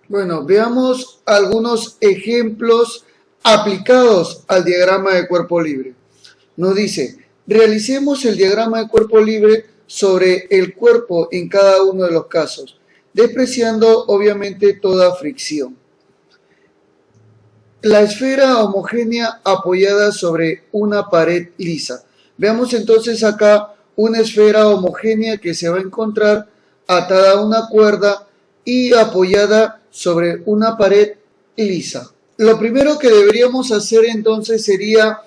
Bueno, veamos algunos ejemplos aplicados al diagrama de cuerpo libre. Nos dice, realicemos el diagrama de cuerpo libre sobre el cuerpo en cada uno de los casos, despreciando obviamente toda fricción. La esfera homogénea apoyada sobre una pared lisa. Veamos entonces acá una esfera homogénea que se va a encontrar atada a una cuerda y apoyada sobre una pared lisa. Lo primero que deberíamos hacer entonces sería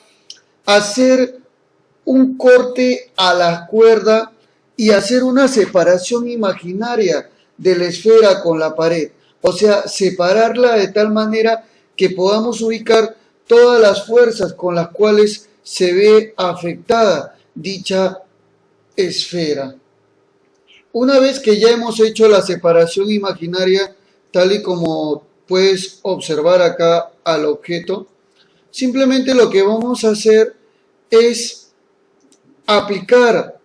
hacer un corte a la cuerda y hacer una separación imaginaria de la esfera con la pared. O sea, separarla de tal manera que podamos ubicar todas las fuerzas con las cuales se ve afectada dicha esfera. Una vez que ya hemos hecho la separación imaginaria, tal y como puedes observar acá al objeto, simplemente lo que vamos a hacer es aplicar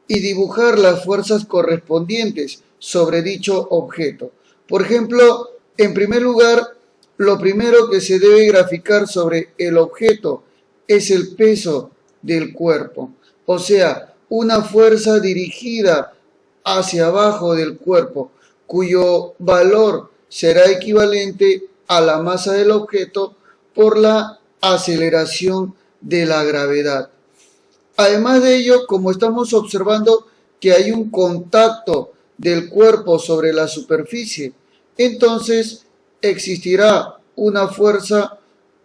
y dibujar las fuerzas correspondientes sobre dicho objeto. Por ejemplo, en primer lugar, lo primero que se debe graficar sobre el objeto es el peso del cuerpo, o sea, una fuerza dirigida hacia abajo del cuerpo, cuyo valor será equivalente a la masa del objeto por la aceleración de la gravedad. Además de ello, como estamos observando que hay un contacto del cuerpo sobre la superficie, entonces existirá una fuerza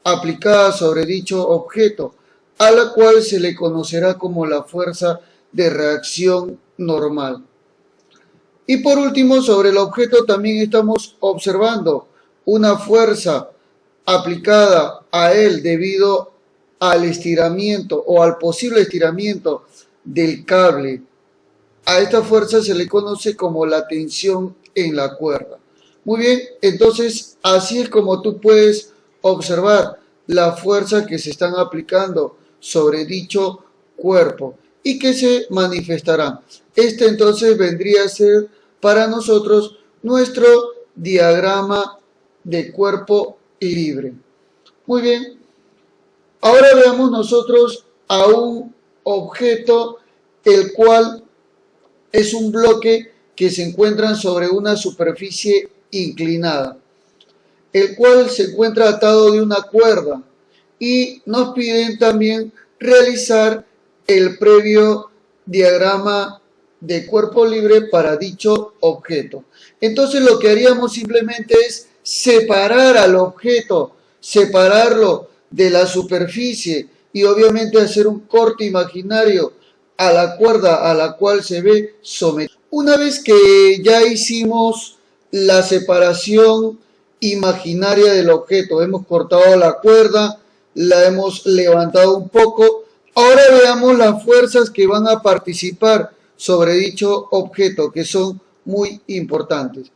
aplicada sobre dicho objeto, a la cual se le conocerá como la fuerza de reacción normal. Y por último, sobre el objeto también estamos observando una fuerza aplicada a él debido al estiramiento o al posible estiramiento del cable. A esta fuerza se le conoce como la tensión en la cuerda. Muy bien, entonces así es como tú puedes observar la fuerza que se están aplicando sobre dicho cuerpo y que se manifestarán. Este entonces vendría a ser para nosotros nuestro diagrama de cuerpo libre. Muy bien, ahora veamos nosotros a un objeto el cual es un bloque que se encuentra sobre una superficie inclinada, el cual se encuentra atado de una cuerda y nos piden también realizar el previo diagrama de cuerpo libre para dicho objeto. Entonces lo que haríamos simplemente es separar al objeto, separarlo de la superficie y obviamente hacer un corte imaginario a la cuerda a la cual se ve sometido. Una vez que ya hicimos la separación imaginaria del objeto, hemos cortado la cuerda, la hemos levantado un poco, ahora veamos las fuerzas que van a participar sobre dicho objeto, que son muy importantes.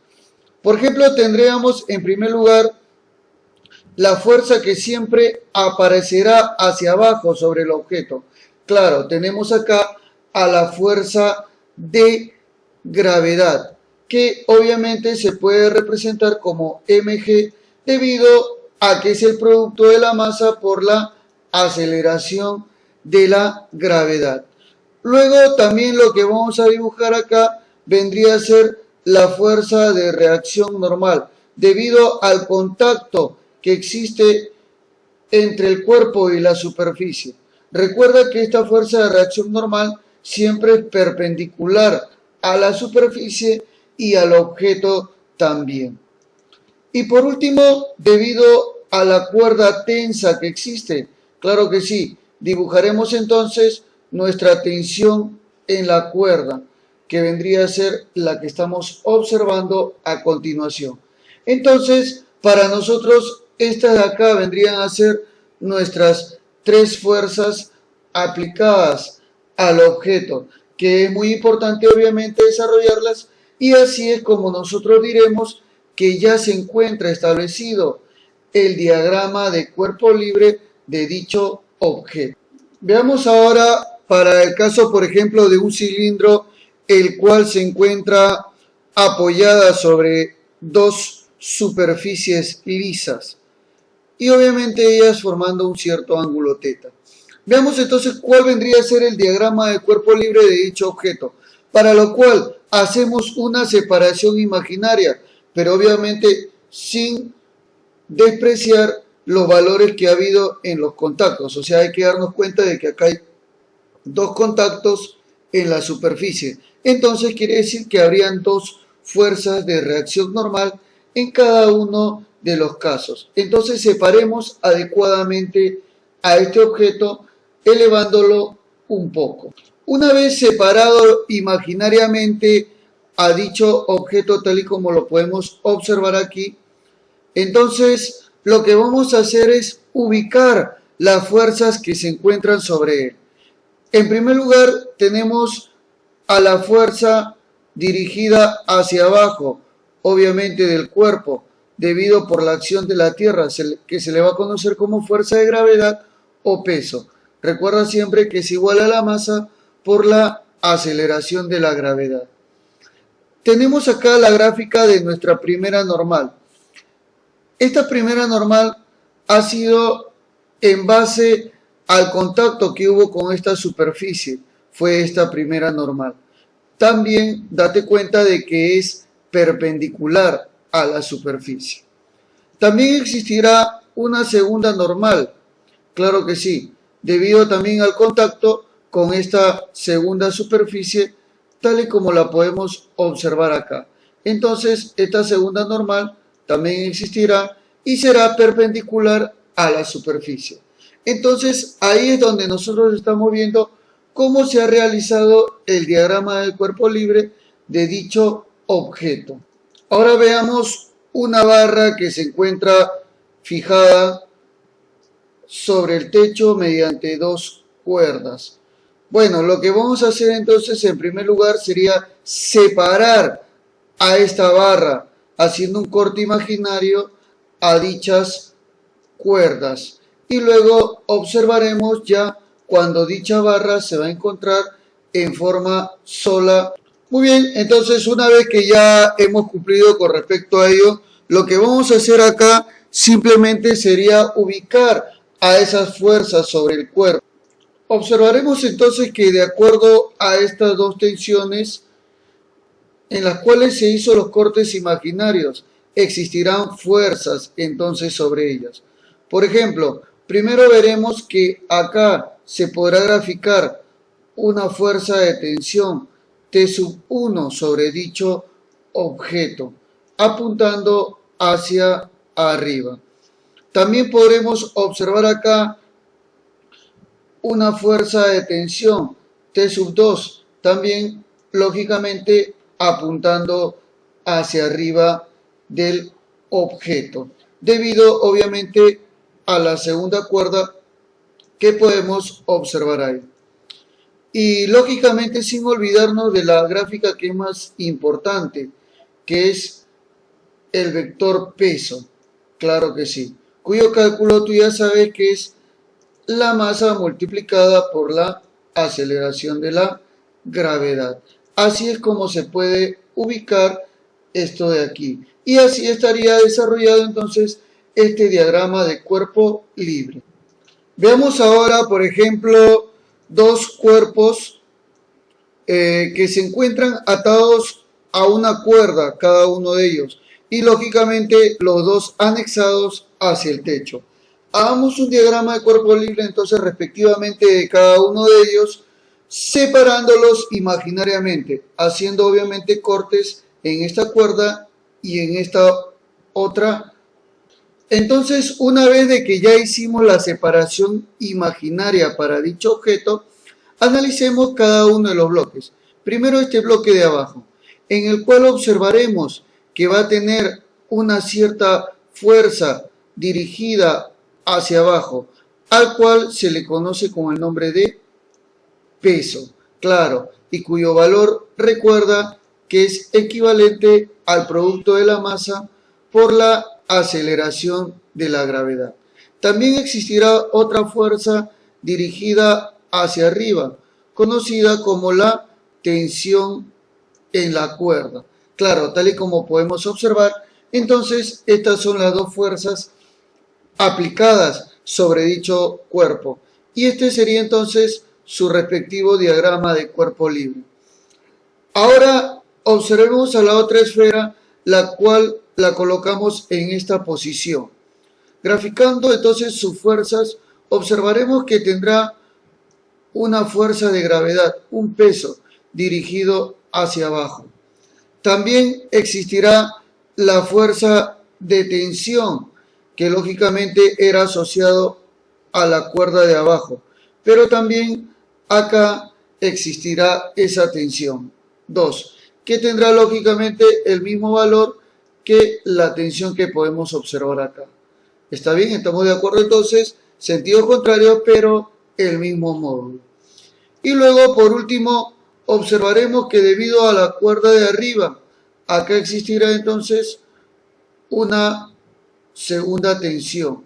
Por ejemplo, tendríamos en primer lugar la fuerza que siempre aparecerá hacia abajo sobre el objeto. Claro, tenemos acá a la fuerza de gravedad, que obviamente se puede representar como mg debido a que es el producto de la masa por la aceleración de la gravedad. Luego también lo que vamos a dibujar acá vendría a ser la fuerza de reacción normal, debido al contacto que existe entre el cuerpo y la superficie. Recuerda que esta fuerza de reacción normal siempre es perpendicular a la superficie y al objeto también. Y por último, debido a la cuerda tensa que existe, claro que sí, dibujaremos entonces nuestra tensión en la cuerda, que vendría a ser la que estamos observando a continuación. Entonces, para nosotros, estas de acá vendrían a ser nuestras tres fuerzas aplicadas al objeto, que es muy importante obviamente desarrollarlas, y así es como nosotros diremos que ya se encuentra establecido el diagrama de cuerpo libre de dicho objeto. Veamos ahora para el caso, por ejemplo, de un cilindro el cual se encuentra apoyada sobre dos superficies lisas y obviamente ellas formando un cierto ángulo teta. Veamos entonces cuál vendría a ser el diagrama de cuerpo libre de dicho objeto, para lo cual hacemos una separación imaginaria, pero obviamente sin despreciar los valores que ha habido en los contactos. O sea, hay que darnos cuenta de que acá hay dos contactos en la superficie. Entonces quiere decir que habrían dos fuerzas de reacción normal en cada uno de los casos. Entonces separemos adecuadamente a este objeto elevándolo un poco. Una vez separado imaginariamente a dicho objeto tal y como lo podemos observar aquí, entonces lo que vamos a hacer es ubicar las fuerzas que se encuentran sobre él. En primer lugar tenemos a la fuerza dirigida hacia abajo, obviamente del cuerpo, debido por la acción de la Tierra, que se le va a conocer como fuerza de gravedad o peso. Recuerda siempre que es igual a la masa por la aceleración de la gravedad. Tenemos acá la gráfica de nuestra primera normal. Esta primera normal ha sido en base al contacto que hubo con esta superficie. Fue esta primera normal. También date cuenta de que es perpendicular a la superficie. También existirá una segunda normal. Claro que sí, debido también al contacto con esta segunda superficie, tal y como la podemos observar acá. Entonces, esta segunda normal también existirá y será perpendicular a la superficie. Entonces, ahí es donde nosotros estamos viendo cómo se ha realizado el diagrama del cuerpo libre de dicho objeto. Ahora veamos una barra que se encuentra fijada sobre el techo mediante dos cuerdas. Bueno, lo que vamos a hacer entonces en primer lugar sería separar a esta barra haciendo un corte imaginario a dichas cuerdas y luego observaremos ya cuando dicha barra se va a encontrar en forma sola. Muy bien, entonces una vez que ya hemos cumplido con respecto a ello, lo que vamos a hacer acá simplemente sería ubicar a esas fuerzas sobre el cuerpo. Observaremos entonces que de acuerdo a estas dos tensiones en las cuales se hizo los cortes imaginarios, existirán fuerzas entonces sobre ellas. Por ejemplo, primero veremos que acá se podrá graficar una fuerza de tensión T sub 1 sobre dicho objeto, apuntando hacia arriba. También podremos observar acá una fuerza de tensión T sub 2, también lógicamente apuntando hacia arriba del objeto, debido obviamente a la segunda cuerda que podemos observar ahí. Y lógicamente sin olvidarnos de la gráfica que es más importante, que es el vector peso, claro que sí, cuyo cálculo tú ya sabes que es la masa multiplicada por la aceleración de la gravedad. Así es como se puede ubicar esto de aquí. Y así estaría desarrollado entonces este diagrama de cuerpo libre. Veamos ahora, por ejemplo, dos cuerpos que se encuentran atados a una cuerda, cada uno de ellos, y lógicamente los dos anexados hacia el techo. Hagamos un diagrama de cuerpo libre entonces respectivamente de cada uno de ellos, separándolos imaginariamente, haciendo obviamente cortes en esta cuerda y en esta otra. Entonces, una vez de que ya hicimos la separación imaginaria para dicho objeto, analicemos cada uno de los bloques. Primero este bloque de abajo, en el cual observaremos que va a tener una cierta fuerza dirigida hacia abajo, al cual se le conoce con el nombre de peso, claro, y cuyo valor recuerda que es equivalente al producto de la masa por la aceleración de la gravedad. También existirá otra fuerza dirigida hacia arriba, conocida como la tensión en la cuerda. Claro, tal y como podemos observar, Entonces, estas son las dos fuerzas aplicadas sobre dicho cuerpo. Y este sería entonces su respectivo diagrama de cuerpo libre. Ahora observemos a la otra esfera, la cual la colocamos en esta posición. Graficando entonces sus fuerzas, observaremos que tendrá una fuerza de gravedad, un peso dirigido hacia abajo. También existirá la fuerza de tensión, que lógicamente era asociado a la cuerda de abajo, pero también acá existirá esa tensión. 2, que tendrá lógicamente el mismo valor que la tensión que podemos observar acá. ¿Está bien? ¿Estamos de acuerdo entonces? Sentido contrario, pero el mismo módulo. Y luego, por último, observaremos que debido a la cuerda de arriba, acá existirá entonces una segunda tensión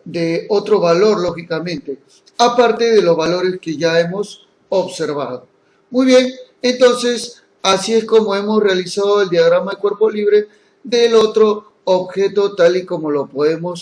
de otro valor, lógicamente, aparte de los valores que ya hemos observado. Muy bien, entonces, así es como hemos realizado el diagrama de cuerpo libre del otro objeto tal y como lo podemos